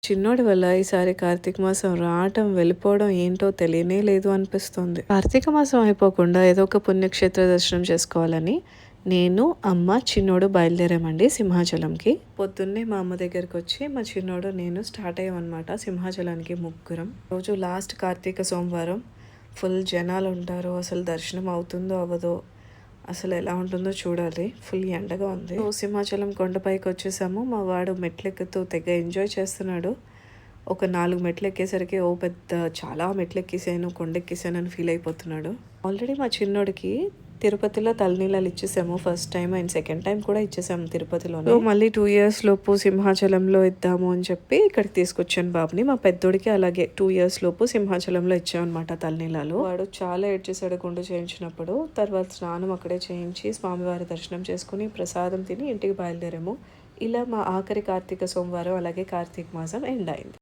చిన్నోడి వల్ల ఈసారి కార్తీక మాసం రావటం, వెళ్ళిపోవడం ఏంటో తెలియనే లేదు అనిపిస్తుంది. కార్తీక మాసం అయిపోకుండా ఏదో ఒక పుణ్యక్షేత్ర దర్శనం చేసుకోవాలని నేను, అమ్మ, చిన్నోడు బయలుదేరామండి సింహాచలంకి. పొద్దున్నే మా అమ్మ దగ్గరికి వచ్చి మా చిన్నోడు నేను స్టార్ట్ అయ్యామన్నమాట సింహాచలానికి ముగ్గురం. రోజు లాస్ట్ కార్తీక సోమవారం ఫుల్ జనాలు ఉంటారు. అసలు దర్శనం అవుతుందో అవ్వదో, అసలు ఎలా ఉంటుందో చూడాలి. ఫుల్ ఎండగా ఉంది. సింహాచలం కొండపైకి వచ్చేసాము. మా వాడు మెట్లెక్కుతూ తెగ ఎంజాయ్ చేస్తున్నాడు. ఒక 4 మెట్లు ఎక్కేసరికి ఓ పెద్ద చాలా మెట్లు ఎక్కేసాను, కొండెక్కేసాను అని ఫీల్ అయిపోతున్నాడు. ఆల్రెడీ మా చిన్నోడికి తిరుపతిలో తలనీలాలు ఇచ్చేసాము first time, and second time కూడా ఇచ్చేసాము తిరుపతిలోనే. మళ్ళీ 2 years లోపు సింహాచలంలో ఇద్దాము అని చెప్పి ఇక్కడికి తీసుకొచ్చాను బాబుని. మా పెద్దోడికి అలాగే 2 years లోపు సింహాచలంలో ఇచ్చామన్నమాట తలనీలాలు. వాడు చాలా ఏడ్చేసాడు గుండు చేయించినప్పుడు. తర్వాత స్నానం అక్కడే చేయించి స్వామివారి దర్శనం చేసుకుని ప్రసాదం తిని ఇంటికి బయలుదేరాము. ఇలా మా ఆఖరి కార్తీక సోమవారం అలాగే కార్తీక మాసం ఎండ్ అయింది.